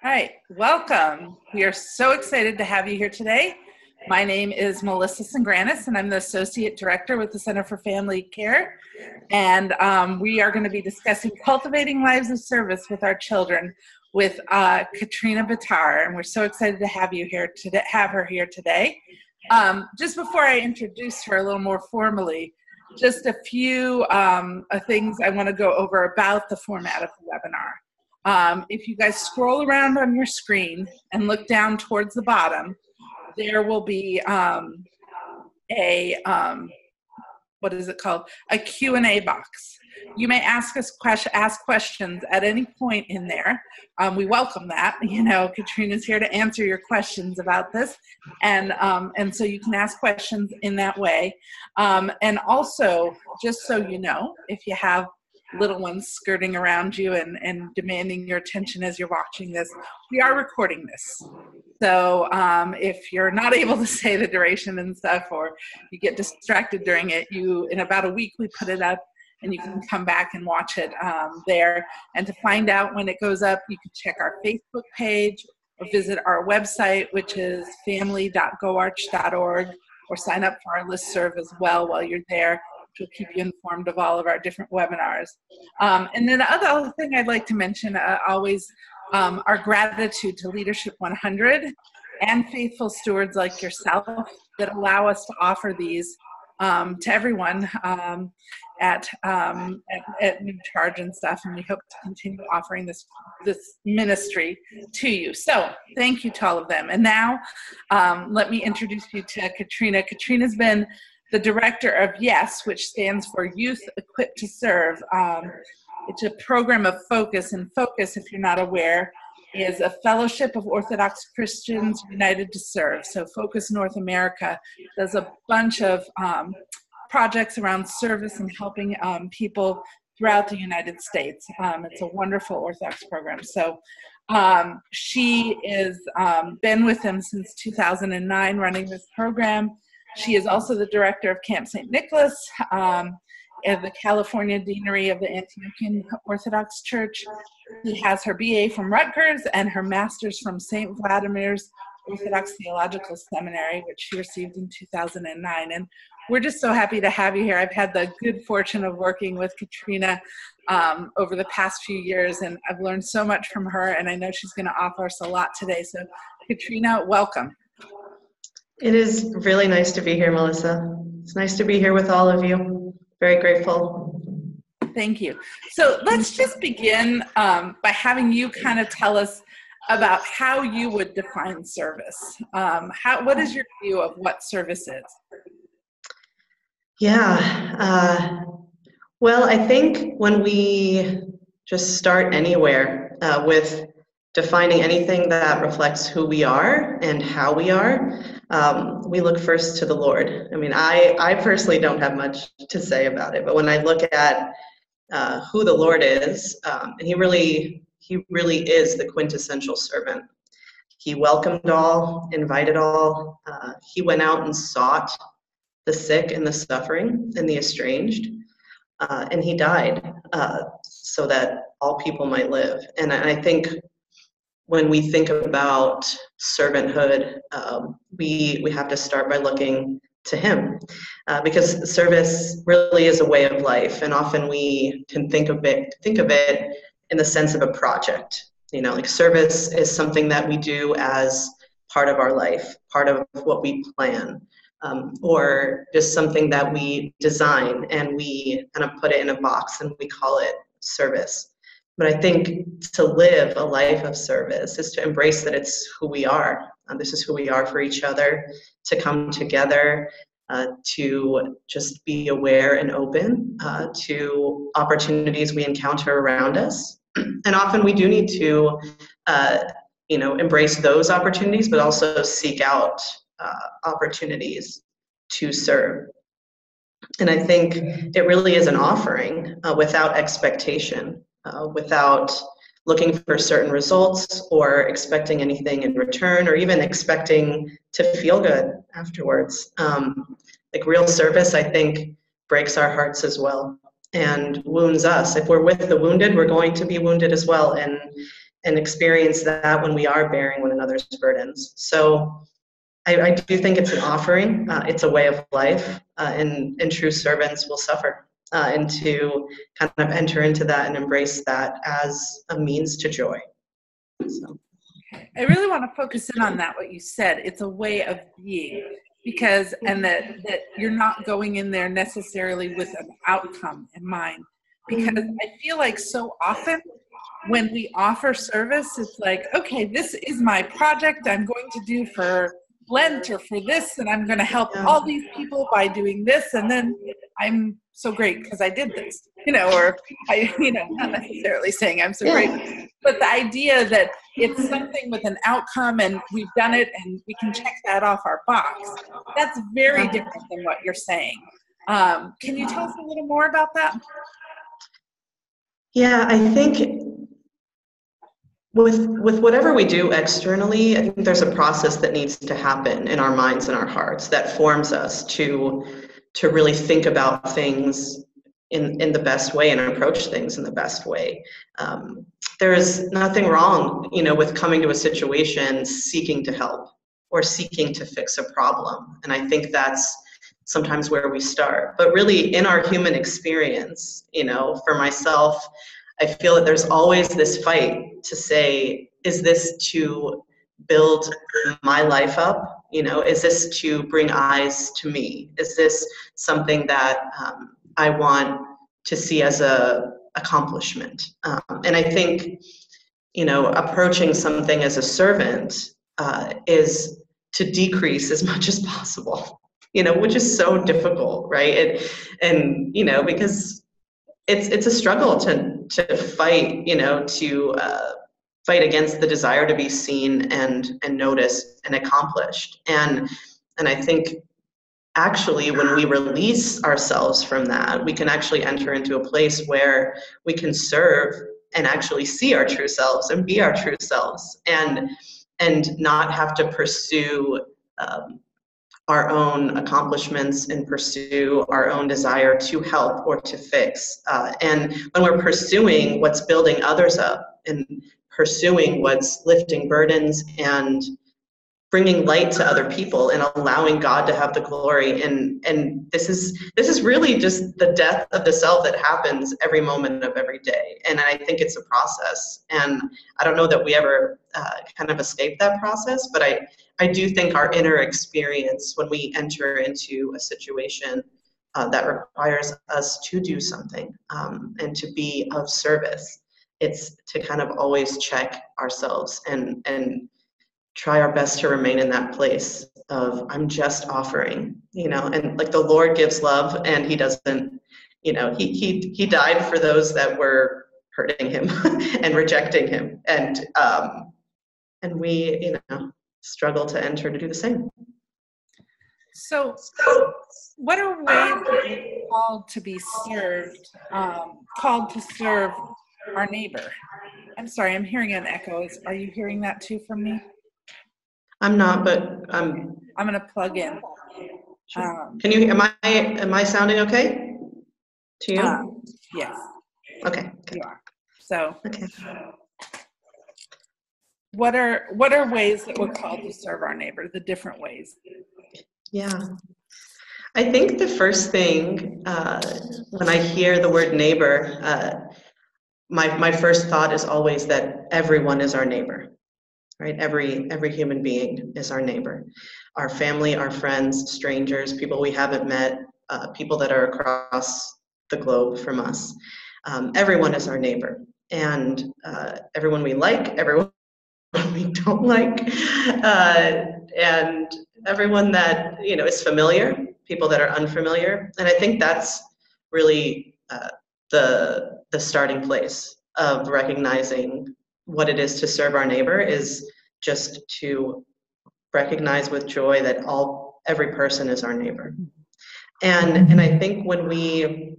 All right, welcome. We are so excited to have you here today. My name is Melissa Sangranis, and I'm the Associate Director with the Center for Family Care. And we are going to be discussing cultivating lives of service with our children with Karina Bitar, and we're so excited to have her here today. Just before I introduce her a little more formally, just a few things I want to go over about the format of the webinar. If you guys scroll around on your screen and look down towards the bottom, there will be what is it called? A Q&A box. You may ask questions at any point in there. We welcome that. You know, Katrina's here to answer your questions about this, and so you can ask questions in that way. And also, just so you know, if you have little ones skirting around you and demanding your attention as you're watching this, we are recording this. So if you're not able to say the duration and stuff, or you get distracted during it, in about a week we put it up, and you can come back and watch it there. And to find out when it goes up, you can check our Facebook page or visit our website, which is family.goarch.org, or sign up for our listserv as well while you're there. We'll keep you informed of all of our different webinars. And then the other thing I'd like to mention, always our gratitude to Leadership 100 and faithful stewards like yourself that allow us to offer these to everyone at no charge and stuff, and we hope to continue offering this ministry to you. So thank you to all of them. And now let me introduce you to Katrina. Katrina's been the director of YES, which stands for Youth Equipped to Serve. It's a program of Focus, and Focus, if you're not aware, is a fellowship of Orthodox Christians United to Serve. So Focus North America does a bunch of projects around service and helping people throughout the United States. It's a wonderful Orthodox program. So she is been with them since 2009 running this program. She is also the director of Camp St. Nicholas at the California Deanery of the Antiochian Orthodox Church. She has her BA from Rutgers and her master's from St. Vladimir's Orthodox Theological Seminary, which she received in 2009. And we're just so happy to have you here. I've had the good fortune of working with Katrina over the past few years, and I've learned so much from her, and I know she's going to offer us a lot today. So Katrina, welcome. It is really nice to be here, Melissa. It's nice to be here with all of you. Very grateful. Thank you. So let's just begin by having you kind of tell us about how you would define service. What is your view of what service is? Yeah. Well, I think when we just start anywhere with defining anything that reflects who we are and how we are, we look first to the Lord. I mean, I personally don't have much to say about it, but when I look at who the Lord is, and he really is the quintessential servant. He welcomed all, invited all. He went out and sought the sick and the suffering and the estranged, and he died so that all people might live. And I think when we think about servanthood, we have to start by looking to him, because service really is a way of life, and often we can think of it in the sense of a project. You know, like service is something that we do as part of our life, part of what we plan, or just something that we design and we kind of put it in a box and we call it service. But I think to live a life of service is to embrace that it's who we are. This is who we are for each other, to come together, to just be aware and open to opportunities we encounter around us. And often we do need to, embrace those opportunities, but also seek out opportunities to serve. And I think it really is an offering without expectation. Without looking for certain results or expecting anything in return, or even expecting to feel good afterwards. Like real service, I think, breaks our hearts as well and wounds us. If we're with the wounded, we're going to be wounded as well. And and experience that when we are bearing one another's burdens. So I do think it's an offering. It's a way of life, and true servants will suffer, and to kind of enter into that and embrace that as a means to joy. So. I really want to focus in on that, what you said. It's a way of being, because, and that you're not going in there necessarily with an outcome in mind. Because I feel like so often when we offer service, it's like, okay, this is my project I'm going to do for Lent or for this, and I'm going to help all these people by doing this, and then I'm so great because I did this, or not necessarily saying I'm so great, but the idea that it's something with an outcome and we've done it and we can check that off our box, that's very different than what you're saying. Can you tell us a little more about that? Yeah, I think with whatever we do externally, I think there's a process that needs to happen in our minds and our hearts that forms us to really think about things in the best way and approach things in the best way. There is nothing wrong, with coming to a situation seeking to help or seeking to fix a problem. And I think that's sometimes where we start. But really, in our human experience, for myself, I feel that there's always this fight to say, is this to build my life up? Is this to bring eyes to me? Is this something that I want to see as a accomplishment? And I think, approaching something as a servant is to decrease as much as possible, which is so difficult, right? And because it's a struggle to fight, to fight against the desire to be seen and noticed and accomplished. And I think actually when we release ourselves from that, we can actually enter into a place where we can serve and actually see our true selves and be our true selves, and not have to pursue our own accomplishments and pursue our own desire to help or to fix. And when we're pursuing what's building others up and pursuing what's lifting burdens and bringing light to other people and allowing God to have the glory, and this is really just the death of the self that happens every moment of every day. And I think it's a process, and I don't know that we ever kind of escape that process, but I do think our inner experience when we enter into a situation that requires us to do something and to be of service, it's to kind of always check ourselves and try our best to remain in that place of I'm just offering, and like the Lord gives love, and he doesn't, he died for those that were hurting him and rejecting him, and we struggle to enter to do the same. So what are ways that we're called to be served, called to serve our neighbor? I'm sorry, I'm hearing an echo. Are you hearing that too from me? I'm not, but I'm going to plug in. Sure. Can you? Am I sounding okay to you? Yes. Okay. You are. So. Okay. What are ways that we're called to serve our neighbor? The different ways. Yeah. I think the first thing when I hear the word neighbor, my first thought is always that everyone is our neighbor. Right? Every human being is our neighbor. Our family, our friends, strangers, people we haven't met, people that are across the globe from us. Everyone is our neighbor. And everyone we like, everyone we don't like, and everyone that is familiar, people that are unfamiliar. And I think that's really the starting place of recognizing what it is to serve our neighbor, is just to recognize with joy that every person is our neighbor. And I think when we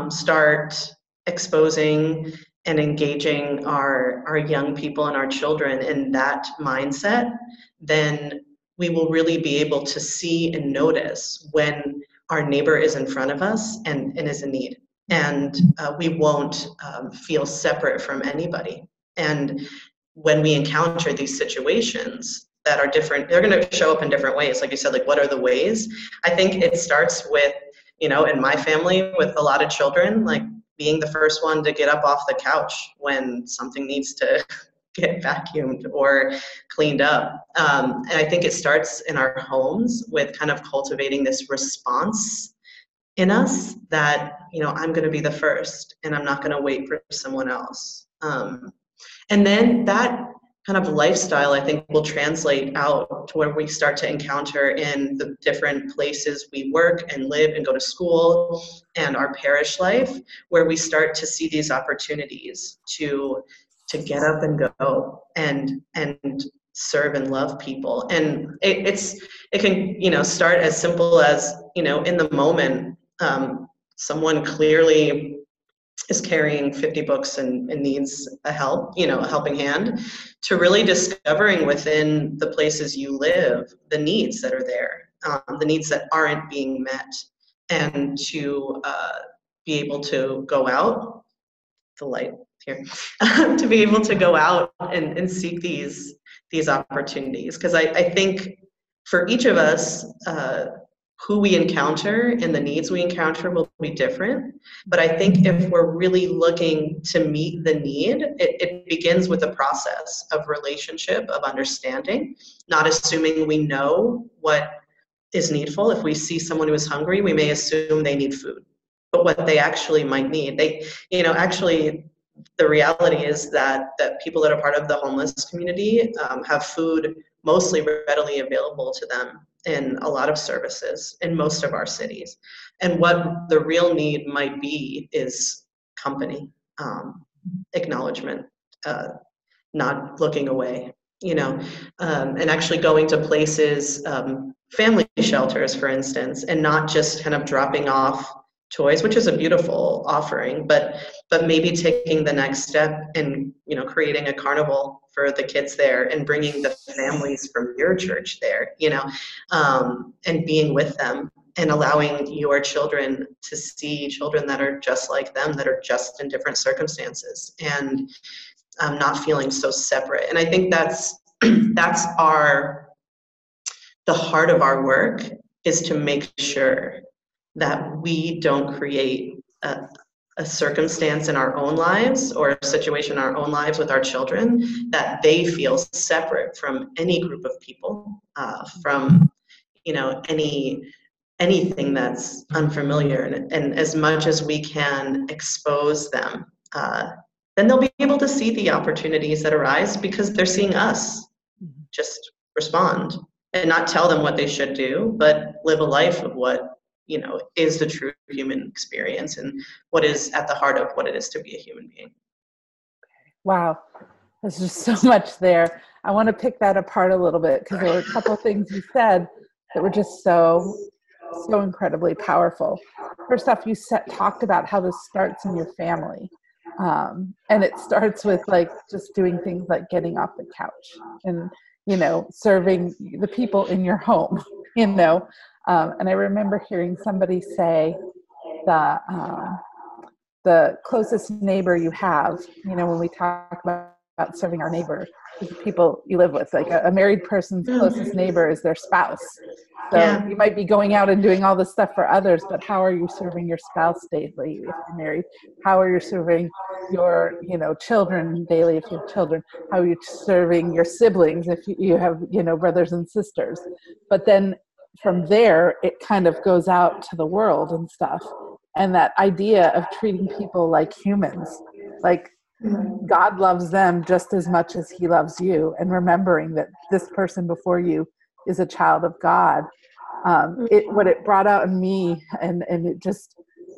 start exposing and engaging our young people and our children in that mindset, then we will really be able to see and notice when our neighbor is in front of us and is in need. And we won't feel separate from anybody. And when we encounter these situations that are different, they're going to show up in different ways. Like you said, like, what are the ways? I think it starts with, you know, in my family with a lot of children, like being the first one to get up off the couch when something needs to get vacuumed or cleaned up. And I think it starts in our homes with kind of cultivating this response in us that, you know, I'm going to be the first and I'm not going to wait for someone else. And then that kind of lifestyle, I think, will translate out to where we start to encounter in the different places we work and live and go to school and our parish life, where we start to see these opportunities to get up and go and serve and love people. And it can, you know, start as simple as, you know, in the moment, someone clearly is carrying 50 books and needs a helping hand, to really discovering within the places you live the needs that are there, the needs that aren't being met, and to be able to go out, the light here, to be able to go out and seek these opportunities. Because I think for each of us, who we encounter and the needs we encounter will be different. But I think if we're really looking to meet the need, it begins with a process of relationship, of understanding, not assuming we know what is needful. If we see someone who is hungry, we may assume they need food, but what they actually might need. Actually, the reality is that people that are part of the homeless community have food mostly readily available to them in a lot of services in most of our cities. And what the real need might be is company, acknowledgement, not looking away, and actually going to places, family shelters, for instance, and not just kind of dropping off toys, which is a beautiful offering, but maybe taking the next step and, creating a carnival for the kids there and bringing the families from your church there, and being with them and allowing your children to see children that are just like them, that are just in different circumstances, and not feeling so separate. And I think that's the heart of our work, is to make sure that we don't create a circumstance in our own lives or a situation in our own lives with our children that they feel separate from any group of people, from anything that's unfamiliar. And as much as we can expose them, then they'll be able to see the opportunities that arise because they're seeing us just respond and not tell them what they should do, but live a life of what is the true human experience and what is at the heart of what it is to be a human being. Wow, there's just so much there. I want to pick that apart a little bit because there were a couple of things you said that were just so incredibly powerful. First off, you talked about how this starts in your family. And it starts with just doing things like getting off the couch and, serving the people in your home, and I remember hearing somebody say that the closest neighbor you have, when we talk about serving our neighbor, is the people you live with. Like a married person's closest neighbor is their spouse. So you might be going out and doing all this stuff for others, but how are you serving your spouse daily if you're married? How are you serving your, children daily if you have children? How are you serving your siblings if you have, brothers and sisters? But then from there, it kind of goes out to the world and stuff. And that idea of treating people like humans, like God loves them just as much as he loves you, and remembering that this person before you is a child of God. What it brought out in me, and it just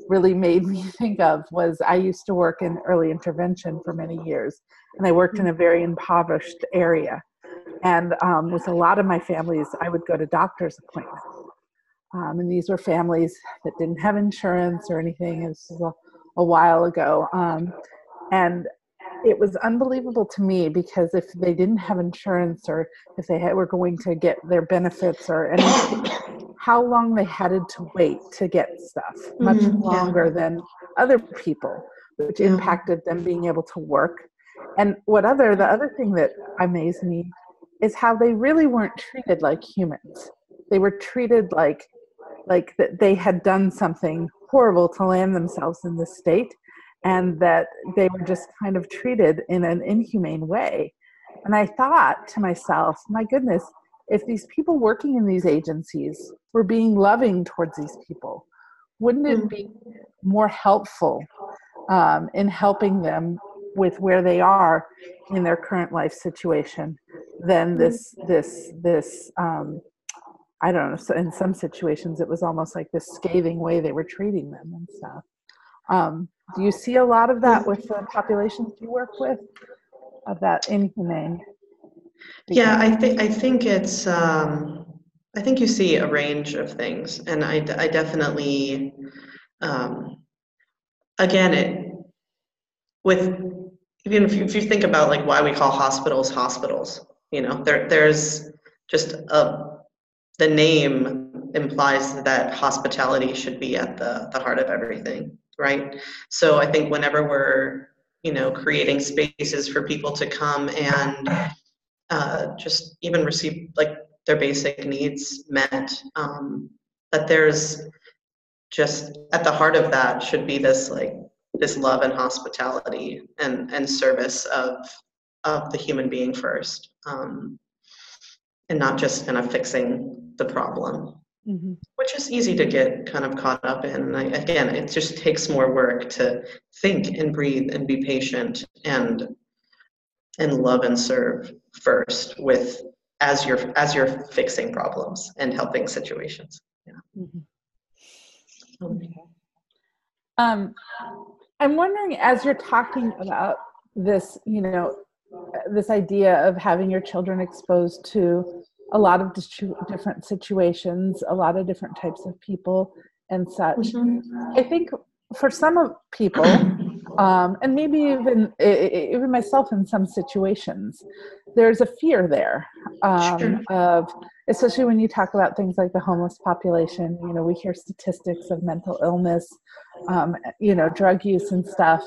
really made me think of, was I used to work in early intervention for many years, and I worked in a very impoverished area. And with a lot of my families, I would go to doctor's appointments. And these were families that didn't have insurance or anything. This was a while ago. And it was unbelievable to me, because if they didn't have insurance, or if they were going to get their benefits or anything, how long they had to wait to get stuff, much longer than other people, which impacted them being able to work. And the other thing that amazed me is how they really weren't treated like humans. They were treated like that they had done something horrible to land themselves in this state, and that they were just kind of treated in an inhumane way. And I thought to myself, my goodness, if these people working in these agencies were being loving towards these people, wouldn't it be more helpful in helping them with where they are in their current life situation than this I don't know, so in some situations it was almost like this scathing way they were treating them and stuff. Do you see a lot of that with the populations you work with, of that inhumane? Yeah, I think it's I think you see a range of things, and I definitely again with even if you think about like why we call hospitals, there's just the name implies that hospitality should be at the heart of everything, right? So I think whenever we're creating spaces for people to come and just even receive like their basic needs met, that there's just at the heart of that should be this love and hospitality and service of the human being first, and not just kind of fixing the problem, which is easy to get kind of caught up in. Again, it just takes more work to think and breathe and be patient and love and serve first as you're fixing problems and helping situations. Yeah. Okay. I'm wondering, as you're talking about this, this idea of having your children exposed to a lot of different situations, a lot of different types of people and such, I think for some of people, and maybe even myself in some situations, there's a fear there of, especially when you talk about things like the homeless population. We hear statistics of mental illness, drug use and stuff.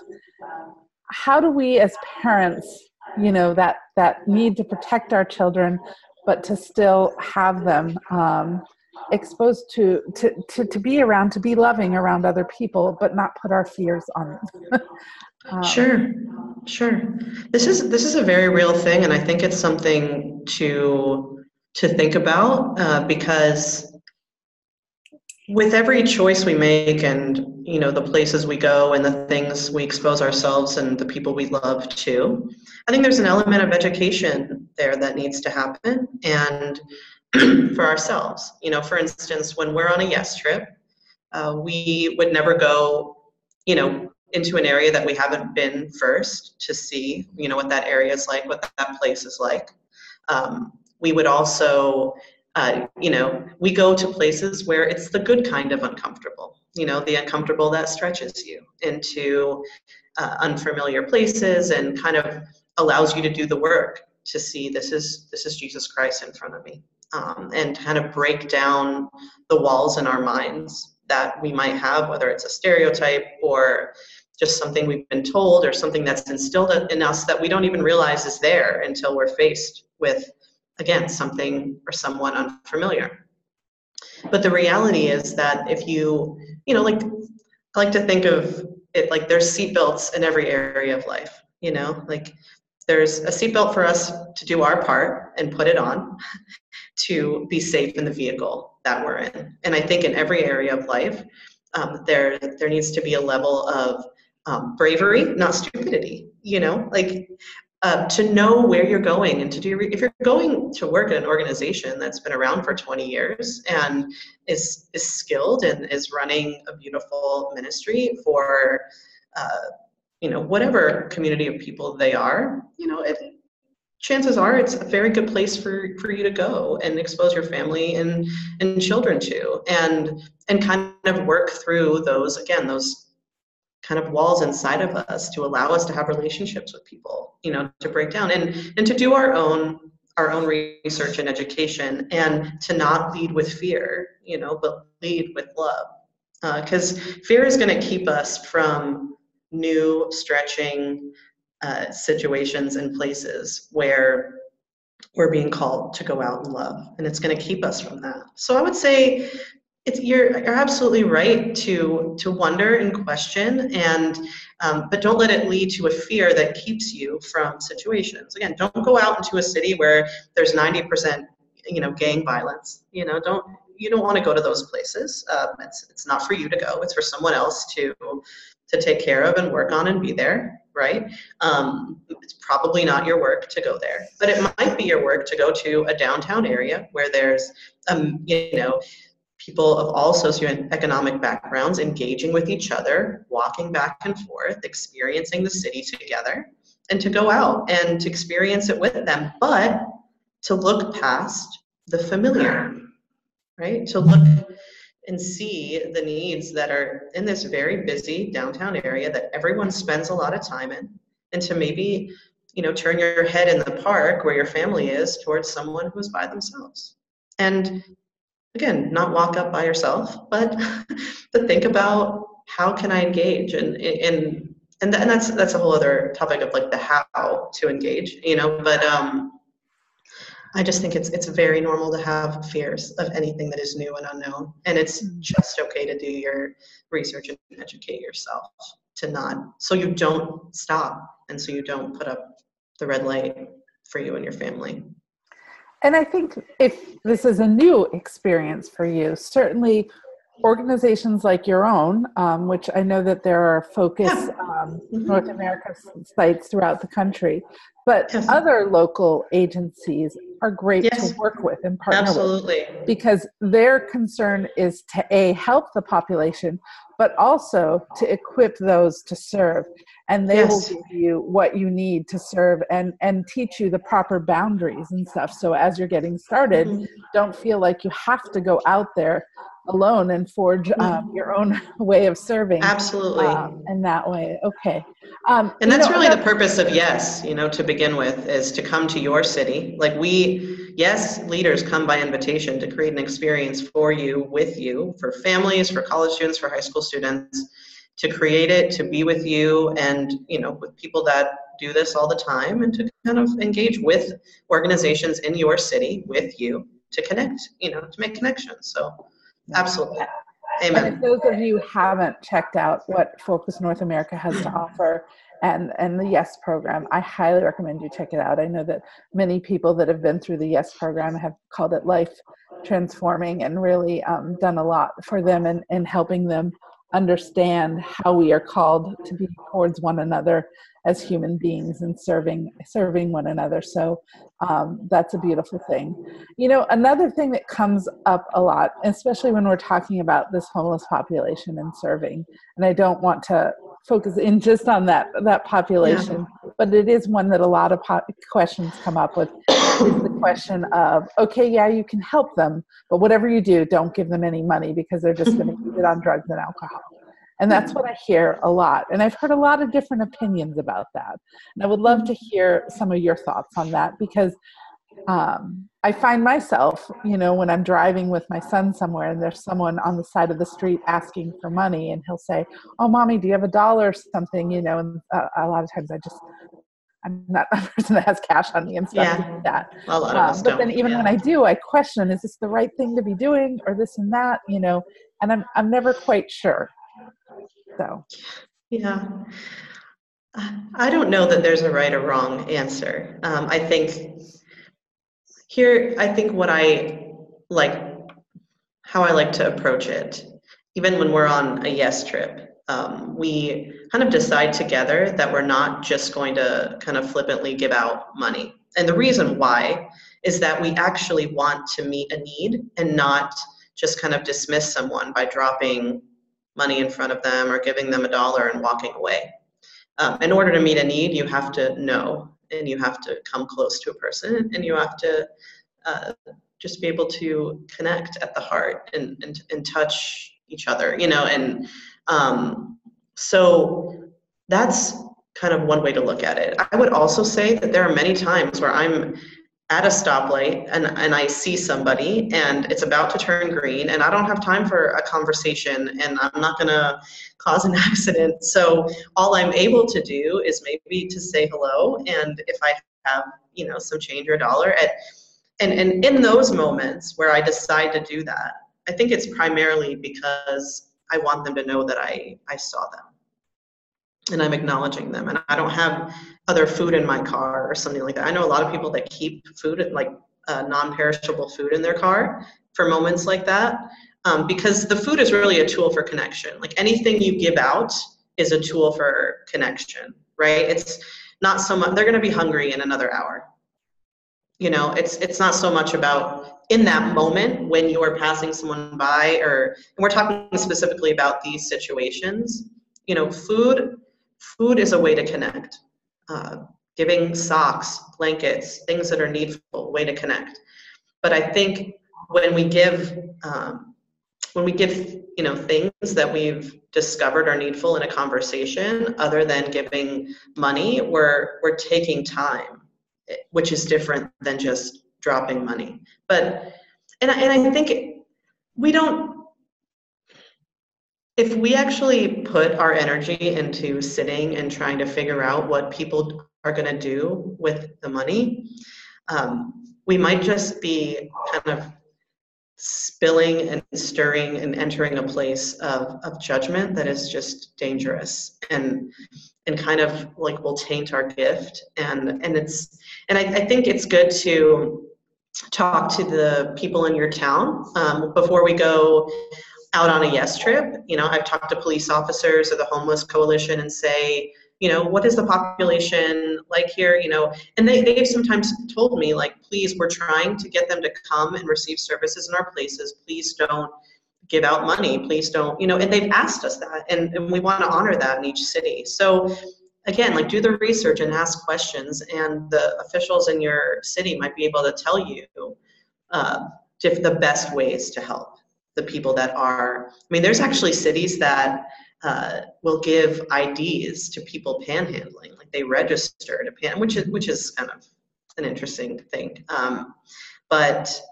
How do we as parents, that need to protect our children, but to still have them exposed to be around, to be loving around other people, but not put our fears on them? Sure. This is a very real thing, and I think it's something to think about, because with every choice we make and the places we go and the things we expose ourselves and the people we love to, I think there's an element of education there that needs to happen, and for ourselves. For instance, when we're on a yes trip, we would never go into an area that we haven't been first to see what that area is like, what that place is like. We would also we go to places where it's the good kind of uncomfortable, the uncomfortable that stretches you into unfamiliar places and kind of allows you to do the work to see this is Jesus Christ in front of me, and kind of break down the walls in our minds that we might have, whether it's a stereotype or just something we've been told or something that's instilled in us that we don't even realize is there until we're faced with, again, something or someone unfamiliar. But the reality is that if I like to think of it like there's seatbelts in every area of life, like there's a seatbelt for us to do our part and put it on to be safe in the vehicle that we're in. And I think in every area of life, there needs to be a level of bravery, not stupidity, to know where you're going and to do, if you're going to work at an organization that's been around for 20 years and is skilled and is running a beautiful ministry for, whatever community of people they are, chances are it's a very good place for you to go and expose your family and children to, and kind of work through those kind of walls inside of us to allow us to have relationships with people, to break down and to do our own research and education, and to not lead with fear, but lead with love. Because fear is going to keep us from new, stretching, situations and places where we're being called to go out and love, and it's going to keep us from that. So I would say you're absolutely right to wonder and question, and but don't let it lead to a fear that keeps you from situations. Again, don't go out into a city where there's 90% gang violence. You don't want to go to those places. It's not for you to go. It's for someone else to take care of and work on and be there, right? It's probably not your work to go there, but it might be your work to go to a downtown area where there's people of all socioeconomic backgrounds engaging with each other, walking back and forth, experiencing the city together, and to go out and to experience it with them, but to look past the familiar, right? To look and see the needs that are in this very busy downtown area that everyone spends a lot of time in, and to maybe, turn your head in the park where your family is towards someone who's by themselves. And again, not walk up by yourself, but think about how can I engage, and that's a whole other topic of like the how to engage, but I just think it's very normal to have fears of anything that is new and unknown, and it's just okay to do your research and educate yourself so you don't stop, and so you don't put up the red light for you and your family. And I think if this is a new experience for you, certainly organizations like your own, which I know that there are focus North America sites throughout the country, but other local agencies are great to work with and partner with, because their concern is to help the population, but also to equip those to serve. And they will give you what you need to serve and teach you the proper boundaries and stuff. So as you're getting started, don't feel like you have to go out there alone and forge your own way of serving. Absolutely. In that way. Okay. And that's really the purpose of YES, to begin with, is to come to your city. Like YES leaders come by invitation to create an experience for you, with you, for families, for college students, for high school students, to create it, to be with you, and, with people that do this all the time, and to kind of engage with organizations in your city with you to connect, to make connections. So absolutely. Amen. And if those of you haven't checked out what Focus North America has to offer and the YES program, I highly recommend you check it out. I know that many people that have been through the YES program have called it life transforming, and really done a lot for them in helping them understand how we are called to be towards one another as human beings and serving one another. So that's a beautiful thing. Another thing that comes up a lot, especially when we're talking about this homeless population and serving, and I don't want to focus in just on that population, but it is one that a lot of questions come up with, is the question of, okay, yeah, you can help them, but whatever you do, don't give them any money because they're just going to use it on drugs and alcohol. And that's what I hear a lot. And I've heard a lot of different opinions about that. And I would love to hear some of your thoughts on that, because I find myself, when I'm driving with my son somewhere and there's someone on the side of the street asking for money, and he'll say, "Oh, mommy, do you have $1 or something?" And a lot of times I'm not a person that has cash on me and stuff like that. A lot of us but don't. Then even when I do, I question, is this the right thing to be doing, or this and that, and I'm never quite sure. So. Yeah. I don't know that there's a right or wrong answer. I think what how I like to approach it, even when we're on a YES trip, we kind of decide together that we're not just going to kind of flippantly give out money. And the reason why is that we actually want to meet a need and not just kind of dismiss someone by dropping money in front of them or giving them $1 and walking away. In order to meet a need, you have to know, and you have to come close to a person, and you have to just be able to connect at the heart and touch each other, and so that's kind of one way to look at it. I would also say that there are many times where I'm at a stoplight and I see somebody and it's about to turn green and I don't have time for a conversation and I'm not gonna cause an accident. So all I'm able to do is maybe to say hello, and if I have, you know, some change or $1 and in those moments where I decide to do that, I think it's primarily because I want them to know that I saw them and I'm acknowledging them, and I don't have other food in my car or something like that. I know a lot of people that keep food, like non-perishable food in their car for moments like that, because the food is really a tool for connection. Like anything you give out is a tool for connection, right? It's not so much, they're gonna be hungry in another hour. You know, it's not so much about in that moment when you are passing someone by, or, and we're talking specifically about these situations, you know, food is a way to connect. Giving socks, blankets, things that are needful, way to connect. But I think when we give, you know, things that we've discovered are needful in a conversation, other than giving money, we're taking time, which is different than just dropping money. But, and I think we don't, if we actually put our energy into sitting and trying to figure out what people are going to do with the money, we might just be kind of spilling and stirring and entering a place of judgment that is just dangerous and kind of like will taint our gift. And I think it's good to talk to the people in your town before we go out on a yes trip. You know, I've talked to police officers or the homeless coalition and say, you know, what is the population like here, you know, and they've sometimes told me, like, please, we're trying to get them to come and receive services in our places. Please don't give out money. Please don't, you know, and they've asked us that, and we want to honor that in each city. So again, like, do the research and ask questions, and the officials in your city might be able to tell you the best ways to help the people that are, I mean, there's actually cities that will give IDs to people panhandling, like they register to which is kind of an interesting thing. But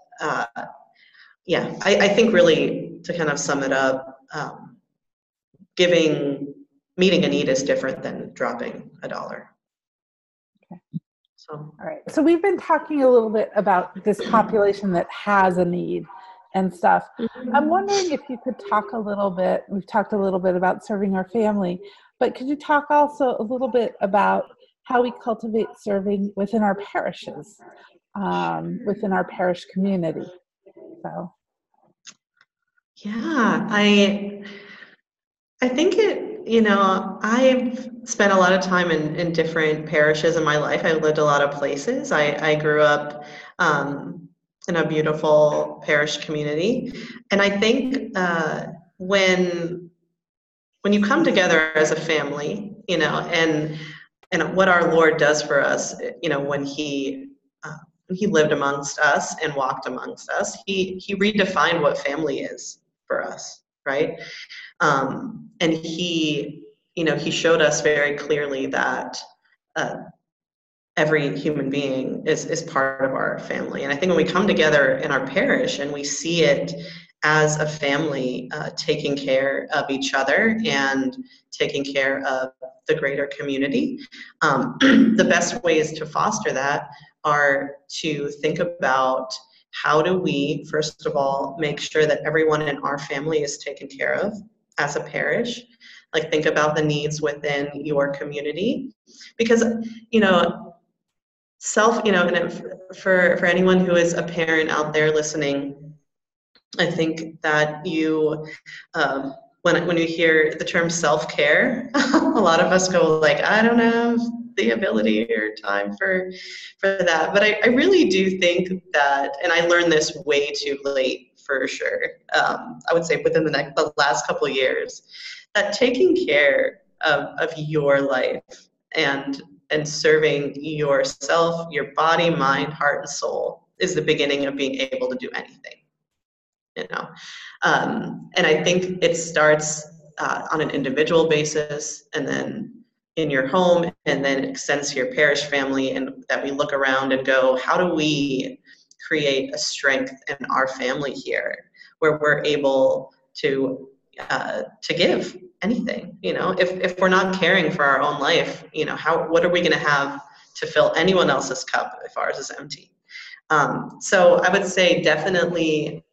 yeah, I think really, to kind of sum it up, meeting a need is different than dropping $1. Okay. So. All right. So we've been talking a little bit about this population that has a need and stuff. I'm wondering if you could talk a little bit, we've talked a little bit about serving our family, but could you talk also a little bit about how we cultivate serving within our parishes, within our parish community? So. Yeah, I think you know, I've spent a lot of time in different parishes in my life. I lived a lot of places. I grew up in a beautiful parish community. And I think when you come together as a family, you know, and what our Lord does for us, you know, when he lived amongst us and walked amongst us, he redefined what family is for us, right? And he, you know, he showed us very clearly that every human being is part of our family. And I think when we come together in our parish and we see it as a family, taking care of each other and taking care of the greater community, the best ways to foster that are to think about, how do we, first of all, make sure that everyone in our family is taken care of as a parish? Like, think about the needs within your community, because, you know, you know, and for anyone who is a parent out there listening, I think that you, when you hear the term self-care, a lot of us go like, I don't have the ability or time for that. But I really do think that, and I learned this way too late for sure, I would say within the last couple of years, that taking care of your life and serving yourself, your body, mind, heart, and soul is the beginning of being able to do anything, you know. And I think it starts on an individual basis, and then, in your home, and then it extends to your parish family, and that we look around and go, how do we create a strength in our family here where we're able to give anything? If we're not caring for our own life, what are we going to have to fill anyone else's cup if ours is empty? So I would say definitely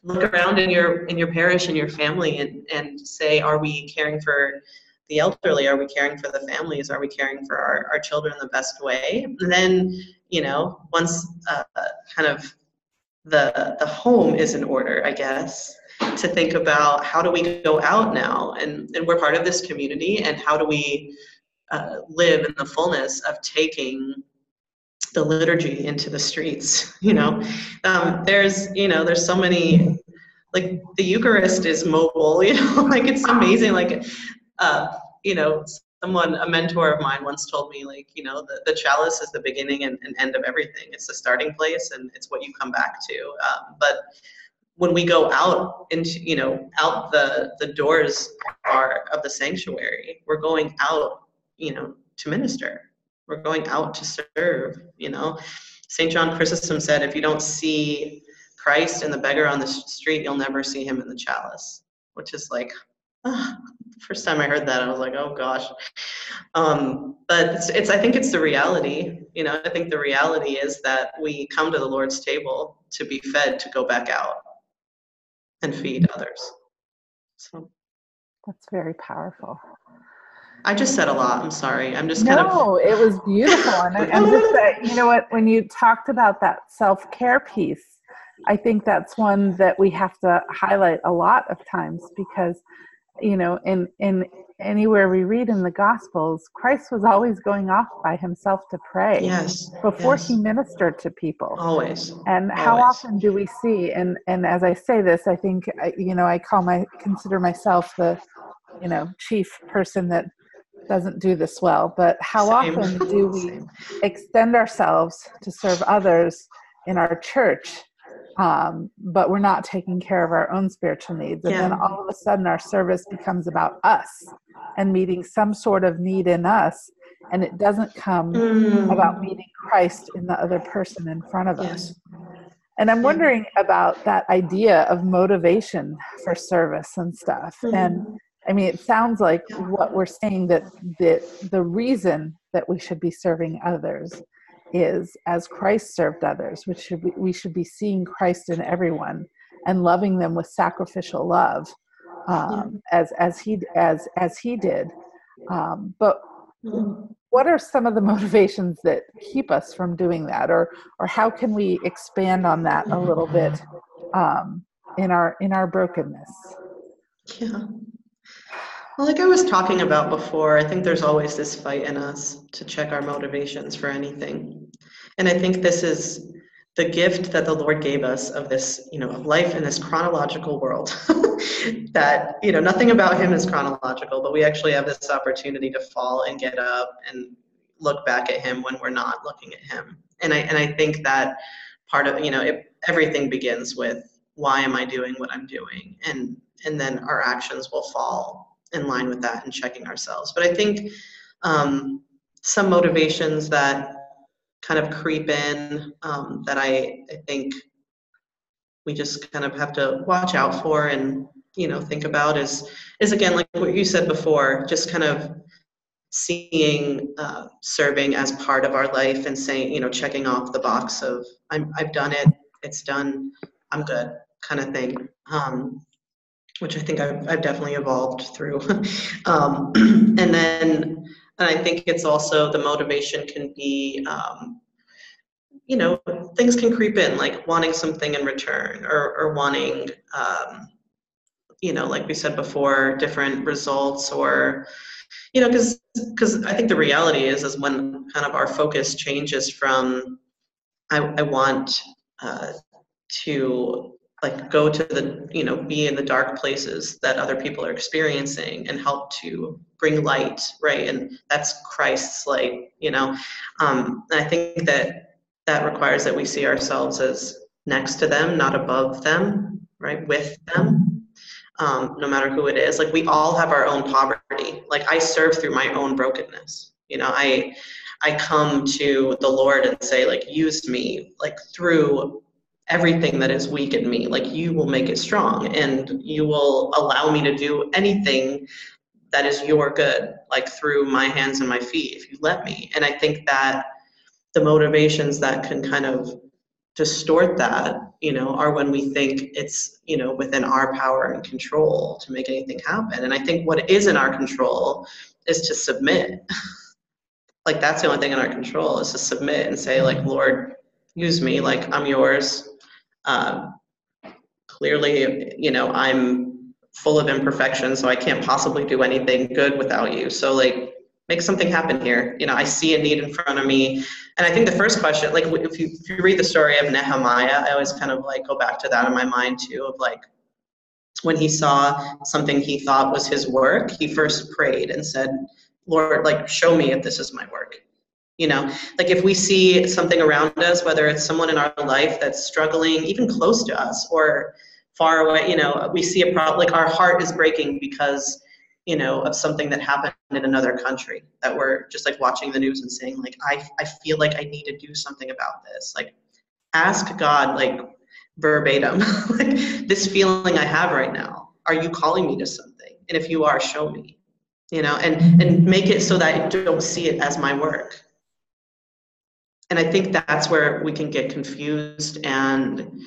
look around in your parish and your family and say, are we caring for the elderly? Are we caring for the families? Are we caring for our children the best way? And then, once kind of the home is in order, I guess, to think about how do we go out now? And we're part of this community, and how do we live in the fullness of taking the liturgy into the streets? There's so many, like the Eucharist is mobile, like it's amazing. Like, a mentor of mine once told me, like, the chalice is the beginning and end of everything. It's the starting place, and it's what you come back to. But when we go out into, out the doors of the sanctuary, we're going out, to minister. We're going out to serve. St. John Chrysostom said, if you don't see Christ and the beggar on the street, you'll never see him in the chalice, which is like, first time I heard that, I was like, oh gosh. But I think it's the reality. I think the reality is that we come to the Lord's table to be fed, to go back out and feed others. So that's very powerful. I just said a lot. I'm sorry. I'm just No, it was beautiful. And I'm just, you know what, when you talked about that self-care piece, I think that's one that we have to highlight a lot of times, because, in anywhere we read in the Gospels, Christ was always going off by himself to pray before he ministered to people. Always. And how often do we see, and as I say this, I think, I consider myself the, chief person that doesn't do this well, but how often do we extend ourselves to serve others in our church, but we're not taking care of our own spiritual needs? And then all of a sudden our service becomes about us and meeting some sort of need in us, and it doesn't come about meeting Christ in the other person in front of us. And I'm wondering about that idea of motivation for service and stuff. And I mean, it sounds like what we're saying, that the reason that we should be serving others is as Christ served others, which we should be seeing Christ in everyone and loving them with sacrificial love, as he did. But what are some of the motivations that keep us from doing that, or how can we expand on that a little bit in our brokenness? Yeah. Well, like I was talking about before, I think there's always this fight in us to check our motivations for anything. And I think this is the gift that the Lord gave us of this, of life in this chronological world. That, nothing about him is chronological, but we actually have this opportunity to fall and get up and look back at him when we're not looking at him. And I think that part of, everything begins with, why am I doing what I'm doing? And then our actions will fall in line with that and checking ourselves. But I think some motivations that kind of creep in, that I think we just kind of have to watch out for and think about is again, like what you said before, just kind of seeing serving as part of our life and saying, checking off the box of I've done it, it's done, I'm good, kind of thing. Which I think I've definitely evolved through. And I think it's also, the motivation can be, things can creep in, like wanting something in return, or wanting, like we said before, different results, or, because I think the reality is when kind of our focus changes from, I want to like go to the, be in the dark places that other people are experiencing and help to bring light, right? And that's Christ's light, and I think that requires that we see ourselves as next to them, not above them, right? With them. no matter who it is. Like, we all have our own poverty. Like, I serve through my own brokenness. You know, I come to the Lord and say, like, use me, like, through everything that is weak in me. Like, you will make it strong, and you will allow me to do anything that is your good, like, through my hands and my feet, if you let me. And I think that the motivations that can kind of distort that, you know, are when we think it's, you know, within our power and control to make anything happen. And I think what is in our control is to submit. Like, that's the only thing in our control, is to submit and say, like, Lord, use me, like, I'm yours. Clearly, you know, I'm full of imperfections, so I can't possibly do anything good without you. So, like, make something happen here. You know, I see a need in front of me. And I think the first question, like, if you read the story of Nehemiah, I always kind of, like, go back to that in my mind too, of, like, when he saw something he thought was his work, he first prayed and said, Lord, like, show me if this is my work. You know, like, if we see something around us, whether it's someone in our life that's struggling, even close to us or far away, you know, we see a problem, like, our heart is breaking because, you know, of something that happened in another country, that we're just, like, watching the news and saying, like, I feel like I need to do something about this. Like, ask God, like, verbatim, like, this feeling I have right now, are you calling me to something? And if you are, show me, you know, and make it so that I don't see it as my work. And I think that's where we can get confused and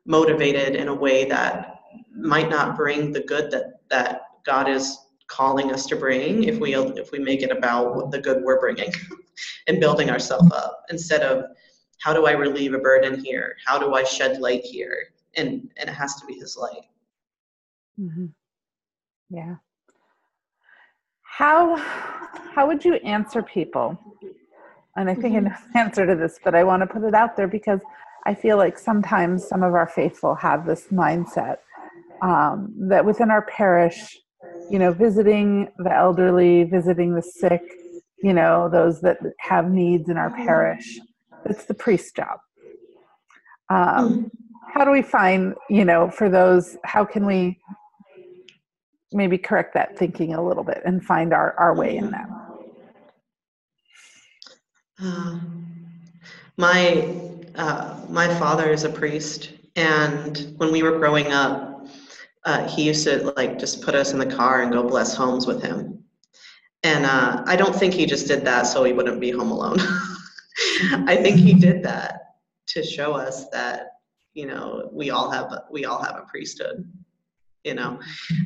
motivated in a way that might not bring the good that God is calling us to bring, if we make it about the good we're bringing and building ourselves up, instead of, how do I relieve a burden here? How do I shed light here? And it has to be his light. Mm-hmm. Yeah. How would you answer people? And I think I know the answer to this, but I want to put it out there because I feel like sometimes some of our faithful have this mindset that within our parish, you know, visiting the elderly, visiting the sick, you know, those that have needs in our parish, that's the priest's job. How do we find, you know, for those, how can we maybe correct that thinking a little bit and find our way in that? My father is a priest, and when we were growing up, he used to, like, just put us in the car and go bless homes with him. And I don't think he just did that so he wouldn't be home alone. I think he did that to show us that, you know, we all have a priesthood. You know,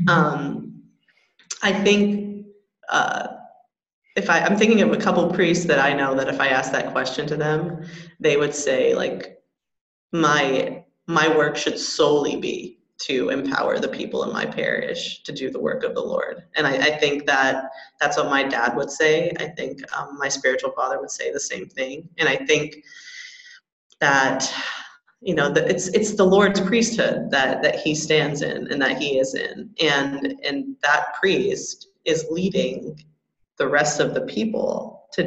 I think I'm thinking of a couple priests that I know that if I asked that question to them, they would say, like, my work should solely be to empower the people in my parish to do the work of the Lord. And I think that's what my dad would say. I think my spiritual father would say the same thing. And I think that, you know, that it's the Lord's priesthood that he stands in and that he is in. And that priest is leading the rest of the people to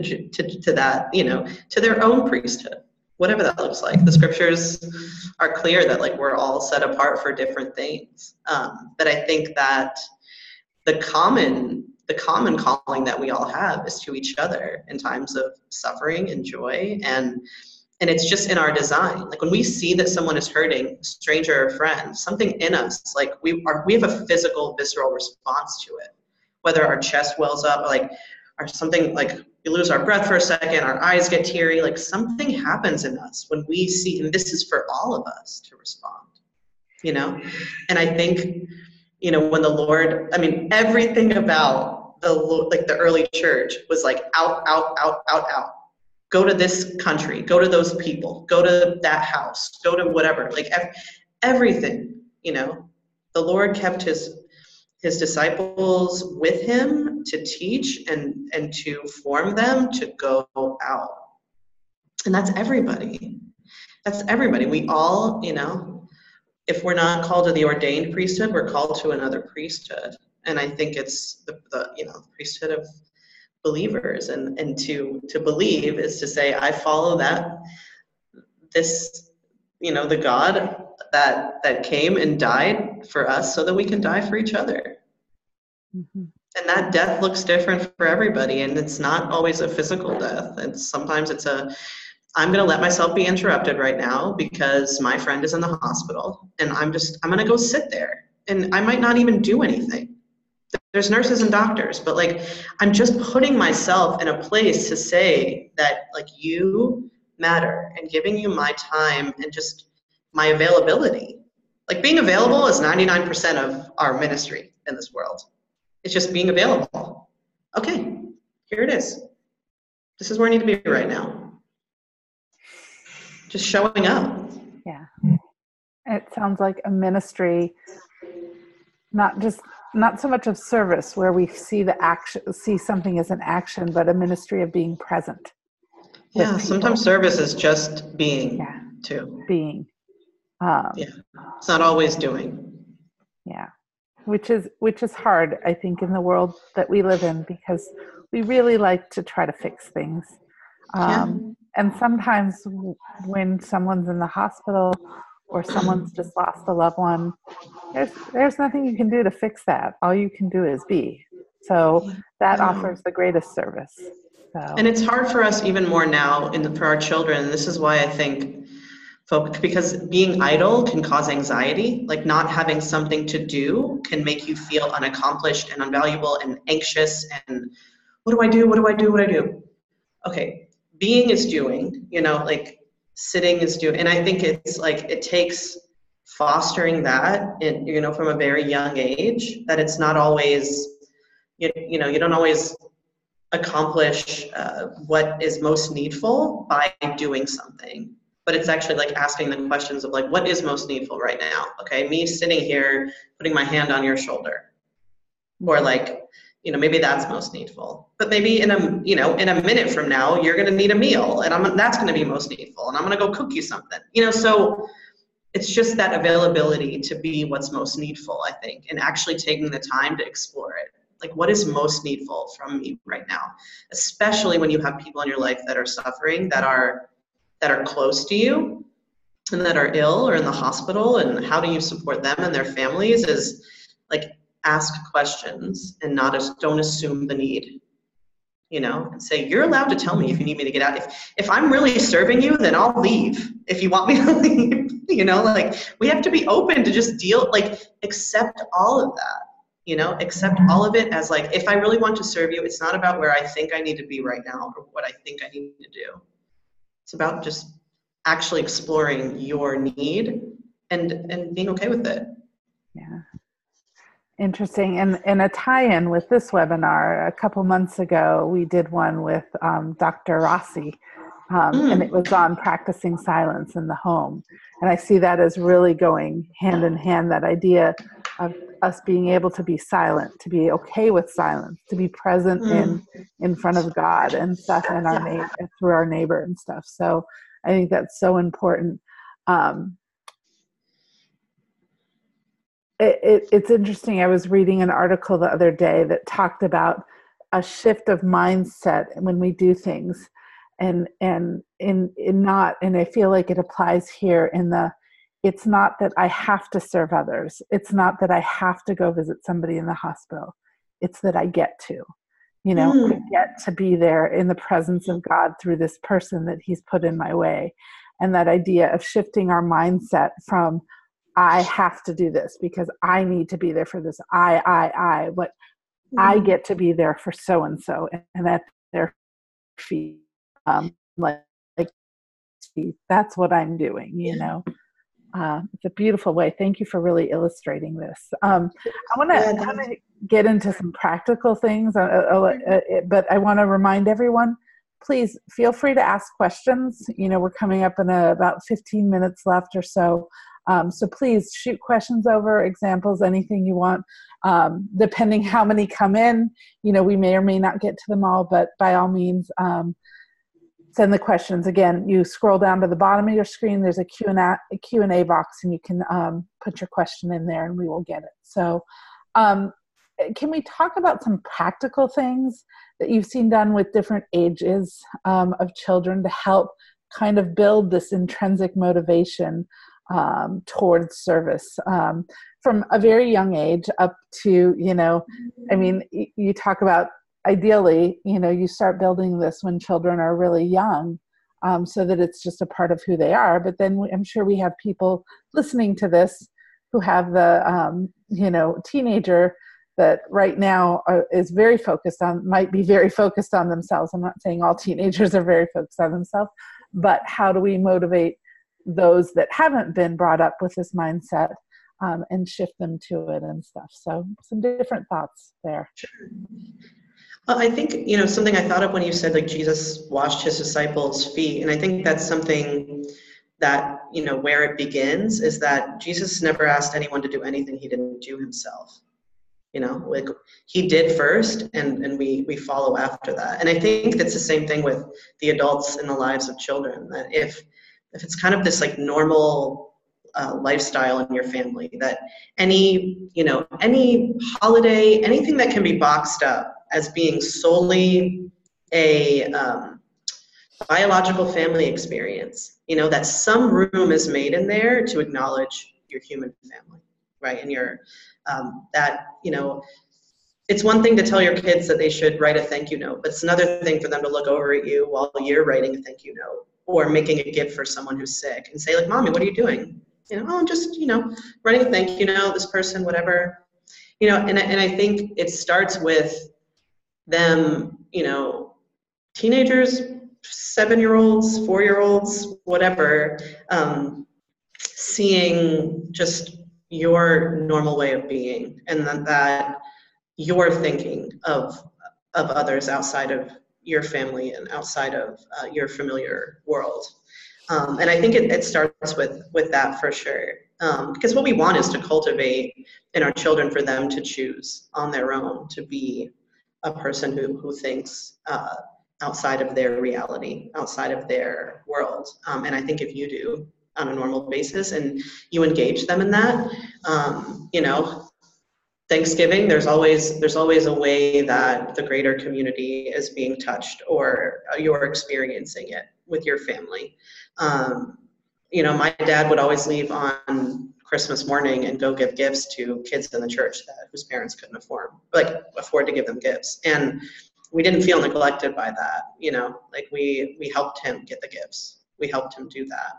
that, you know, to their own priesthood, whatever that looks like. The scriptures are clear that, like, we're all set apart for different things. But I think that the common calling that we all have is to each other in times of suffering and joy. And it's just in our design. Like, when we see that someone is hurting, stranger or friend, something in us, like, we have a physical, visceral response to it. Whether our chest wells up, or something, like, we lose our breath for a second, our eyes get teary, like, something happens in us when we see, and this is for all of us to respond, you know? And I think, you know, when the Lord, I mean, everything about the early church was like, out, out, out, out, out. Go to this country, go to those people, go to that house, go to whatever, like, everything, you know? The Lord kept his disciples with him to teach and to form them to go out. And that's everybody. That's everybody. We all, you know, if we're not called to the ordained priesthood, we're called to another priesthood. And I think it's the you know, priesthood of believers. And to believe is to say, I follow this the God that came and died for us so that we can die for each other. Mm-hmm. And that death looks different for everybody, and it's not always a physical death. Sometimes it's I'm going to let myself be interrupted right now because my friend is in the hospital, and I'm going to go sit there, and I might not even do anything. There's nurses and doctors, but like, I'm just putting myself in a place to say that, like, you matter, and giving you my time and just my availability. Like, being available is 99% of our ministry in this world. It's just being available. Okay, here it is. This is where I need to be right now. Just showing up. Yeah. It sounds like a ministry, not so much of service where we see something as an action, but a ministry of being present. Yeah, sometimes service is just being, too. Being. It's not always doing. Yeah. Which is hard, I think, in the world that we live in, because we really like to try to fix things. And sometimes when someone's in the hospital or someone's just lost a loved one, there's nothing you can do to fix that. All you can do is be. So that offers the greatest service. So. And it's hard for us even more now for our children. And this is why I think, because being idle can cause anxiety. Like, not having something to do can make you feel unaccomplished and unvaluable and anxious. And what do I do? What do I do? What do I do? Okay, being is doing, like sitting is doing. And I think it's like, it takes fostering that, from a very young age, that it's not always, you don't always accomplish what is most needful by doing something. But it's actually like asking the questions of, like, what is most needful right now? Okay, me sitting here, putting my hand on your shoulder, or like, maybe that's most needful. But maybe in a minute from now, you're going to need a meal, and that's going to be most needful, and I'm going to go cook you something. So it's just that availability to be what's most needful, I think, and actually taking the time to explore it. Like, what is most needful from me right now? Especially when you have people in your life that are suffering, that are close to you, and that are ill or in the hospital, and how do you support them and their families? Is like, ask questions and don't assume the need, and say, you're allowed to tell me if you need me to get out. If I'm really serving you, then I'll leave if you want me to leave. Like, we have to be open to just accept all of that. Accept all of it as, like, if I really want to serve you, it's not about where I think I need to be right now or what I think I need to do. It's about just actually exploring your need and being okay with it. Yeah. Interesting. And a tie-in with this webinar, a couple months ago, we did one with Dr. Rossi, and it was on practicing silence in the home. And I see that as really going hand in hand, that idea of us being able to be silent, to be okay with silence, to be present in front of God and stuff, and our neighbor, through our neighbor and stuff. So I think that's so important. It's interesting. I was reading an article the other day that talked about a shift of mindset when we do things, and I feel like it applies here it's not that I have to serve others. It's not that I have to go visit somebody in the hospital. It's that I get to, I get to be there in the presence of God through this person that He's put in my way. And that idea of shifting our mindset from, I have to do this because I need to be there for this. I get to be there for so-and-so, and at their feet, like that's what I'm doing, It's a beautiful way. Thank you for really illustrating this. I want to get into some practical things, but I want to remind everyone, please feel free to ask questions. We're coming up in about 15 minutes left or so. So please shoot questions over, examples, anything you want. Depending how many come in, we may or may not get to them all, but by all means, send the questions. Again, you scroll down to the bottom of your screen, there's a Q&A box, and you can put your question in there and we will get it. So can we talk about some practical things that you've seen done with different ages of children to help kind of build this intrinsic motivation towards service from a very young age up to, I mean, you talk about ideally, you start building this when children are really young, so that it's just a part of who they are. But then I'm sure we have people listening to this who have the, teenager that right now is might be very focused on themselves. I'm not saying all teenagers are very focused on themselves, but how do we motivate those that haven't been brought up with this mindset and shift them to it and stuff? So some different thoughts there. Sure. Well, I think, something I thought of when you said like Jesus washed his disciples' feet, and I think that's something that, where it begins is that Jesus never asked anyone to do anything he didn't do himself. Like he did first, and we follow after that. And I think that's the same thing with the adults in the lives of children, that if it's kind of this like normal lifestyle in your family, that any holiday, anything that can be boxed up as being solely a biological family experience, that some room is made in there to acknowledge your human family, right? And your it's one thing to tell your kids that they should write a thank you note, but it's another thing for them to look over at you while you're writing a thank you note or making a gift for someone who's sick and say like, Mommy, what are you doing? I'm just, writing a thank you note, this person, whatever, and I think it starts with them, teenagers, 7-year-olds, 4-year-olds, whatever, seeing just your normal way of being, and that you're thinking of others outside of your family and outside of your familiar world. And I think it starts with that for sure. Because what we want is to cultivate in our children for them to choose on their own to be a person who thinks outside of their reality, outside of their world. And I think if you do on a normal basis and you engage them in that, Thanksgiving, there's always a way that the greater community is being touched or you're experiencing it with your family. My dad would always leave on Christmas morning and go give gifts to kids in the church whose parents couldn't afford to give them gifts. And we didn't feel neglected by that, we helped him get the gifts. We helped him do that.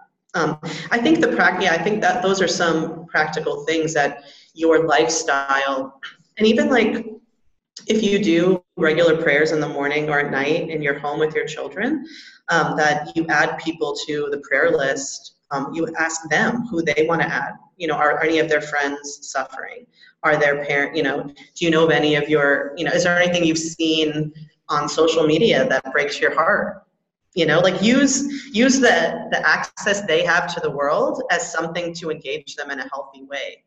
I think I think that those are some practical things that your lifestyle, and even like if you do regular prayers in the morning or at night in your home with your children, that you add people to the prayer list. You ask them who they want to add. Are any of their friends suffering? Are their parents, do you know of any of your, is there anything you've seen on social media that breaks your heart? Use the access they have to the world as something to engage them in a healthy way.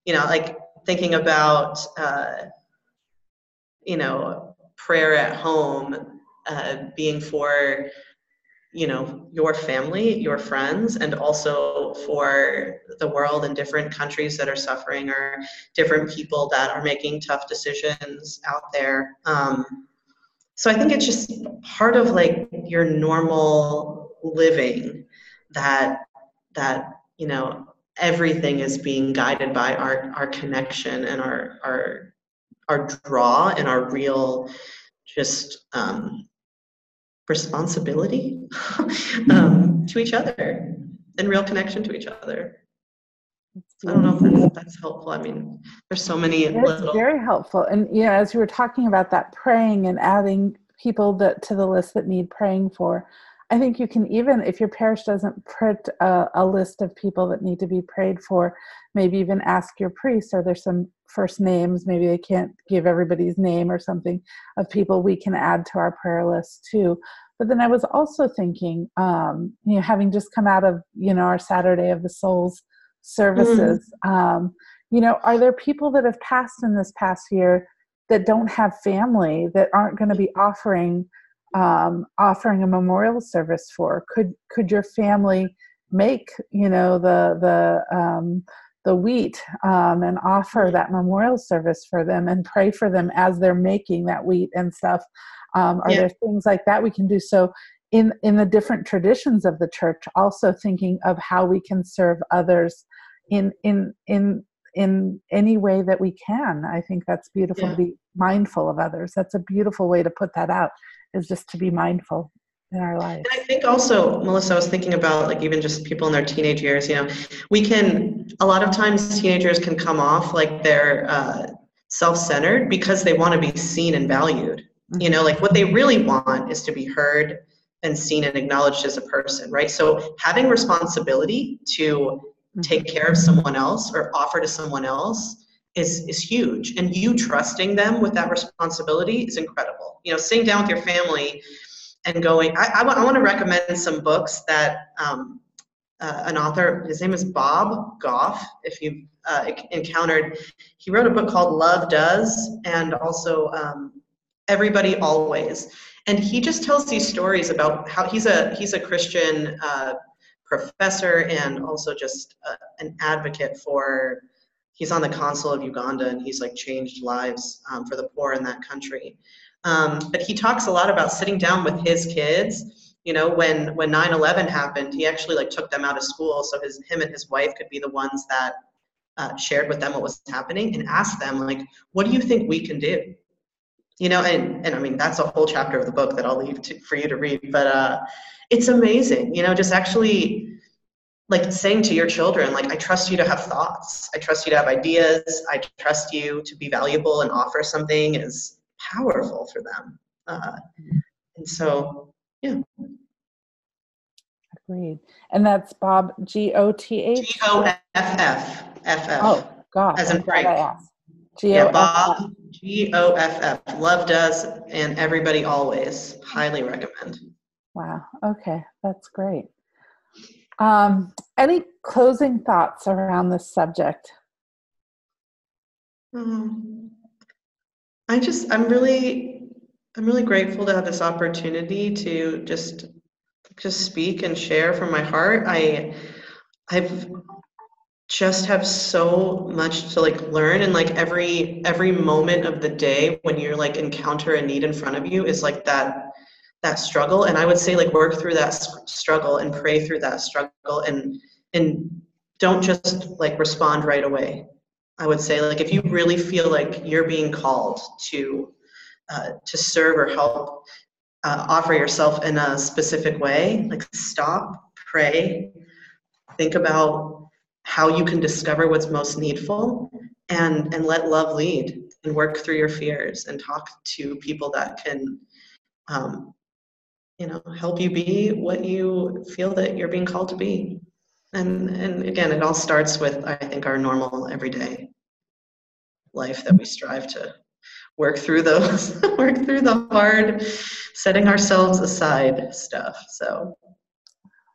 Like thinking about, prayer at home being for, your family, your friends, and also for the world and different countries that are suffering or different people that are making tough decisions out there. So I think it's just part of like your normal living that everything is being guided by our connection and our draw and our real just responsibility to each other and real connection to each other. I don't know if that's helpful. I mean, there's so many It's very helpful. And as you were talking about that praying and adding people to the list that need praying for, I think you can, even if your parish doesn't print a list of people that need to be prayed for, maybe even ask your priest, are there some first names, maybe they can't give everybody's name or something, of people we can add to our prayer list too. But then I was also thinking, having just come out of, our Saturday of the Souls services, are there people that have passed in this past year that don't have family, that aren't going to be offering a memorial service for? Could your family make the wheat and offer that memorial service for them and pray for them as they're making that wheat and stuff? Are there things like that we can do? So in the different traditions of the church, also thinking of how we can serve others in any way that we can. I think that's beautiful to be mindful of others. That's a beautiful way to put that out, is just to be mindful in our lives. And I think also, Melissa, I was thinking about like even just people in their teenage years, a lot of times teenagers can come off like they're self-centered because they want to be seen and valued. Like what they really want is to be heard and seen and acknowledged as a person, right? So having responsibility to take care of someone else or offer to someone else is huge. And you trusting them with that responsibility is incredible. Sitting down with your family and going, I want to recommend some books that an author, his name is Bob Goff, if you've encountered, he wrote a book called Love Does, and also Everybody Always. And he just tells these stories about how he's a Christian professor and also just an advocate for, he's on the consul of Uganda, and he's like changed lives for the poor in that country. But he talks a lot about sitting down with his kids. When 9/11 happened, he actually like took them out of school so him and his wife could be the ones that shared with them what was happening and asked them like, what do you think we can do? And I mean, that's a whole chapter of the book that I'll leave for you to read, but it's amazing, just actually like saying to your children, like, I trust you to have thoughts. I trust you to have ideas. I trust you to be valuable and offer something is powerful for them. And so, yeah. Agreed. And that's Bob, Goth? Goff. Oh, gosh. As in Frank. Yeah, Bob, Goff. Love Does and Everybody Always. Highly recommend. Wow. Okay. That's great. Any closing thoughts around this subject? I'm really grateful to have this opportunity to just speak and share from my heart. I've just have so much to like learn, and like every moment of the day when you're like encounter a need in front of you is like that struggle. And I would say like work through that struggle and pray through that struggle, and don't just like respond right away. I would say like if you really feel like you're being called to serve or help, offer yourself in a specific way, like stop, pray, think about how you can discover what's most needful, and let love lead, and work through your fears and talk to people that can help you be what you feel that you're being called to be. And again, it all starts with, I think, our normal everyday life that we strive to work through those, work through the hard, setting ourselves aside stuff. So,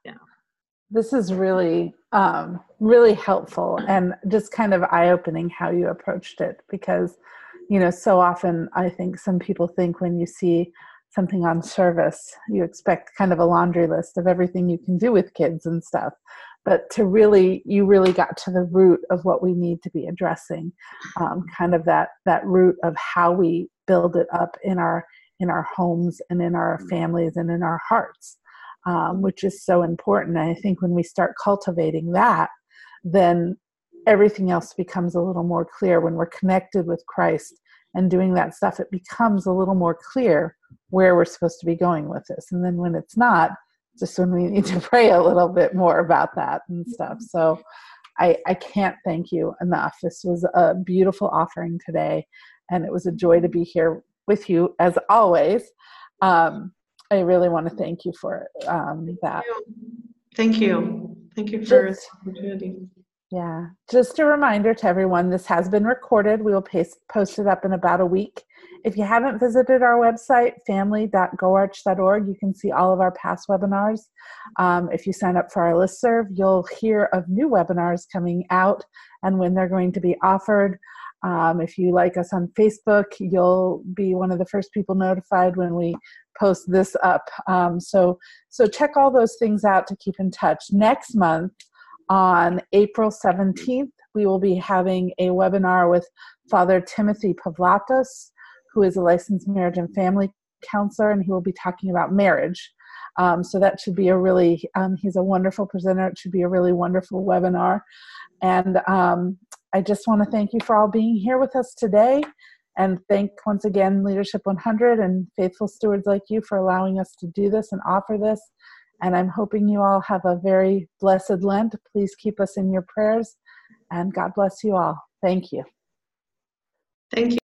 yeah. This is really, really helpful and just kind of eye-opening how you approached it, because, so often I think some people think when you see something on service, you expect kind of a laundry list of everything you can do with kids and stuff. But you really got to the root of what we need to be addressing, kind of that root of how we build it up in our homes and in our families and in our hearts, which is so important. And I think when we start cultivating that, then everything else becomes a little more clear. When we're connected with Christ and doing that stuff, it becomes a little more clear where we're supposed to be going with this. And then when it's not, just when we need to pray a little bit more about that and stuff. So I can't thank you enough. This was a beautiful offering today, and it was a joy to be here with you as always. I really want to thank you for that. Thank you. Thank you for this opportunity. Yeah. Just a reminder to everyone, this has been recorded. We will post it up in about a week. If you haven't visited our website, family.goarch.org, you can see all of our past webinars. If you sign up for our listserv, you'll hear of new webinars coming out and when they're going to be offered. If you like us on Facebook, you'll be one of the first people notified when we post this up. So check all those things out to keep in touch. Next month, on April 17th, we will be having a webinar with Father Timothy Pavlatos, who is a licensed marriage and family counselor, and he will be talking about marriage. So that should be a really, he's a wonderful presenter. It should be a really wonderful webinar. And I just want to thank you for all being here with us today. And thank once again Leadership 100 and faithful stewards like you for allowing us to do this and offer this. And I'm hoping you all have a very blessed Lent. Please keep us in your prayers. And God bless you all. Thank you. Thank you.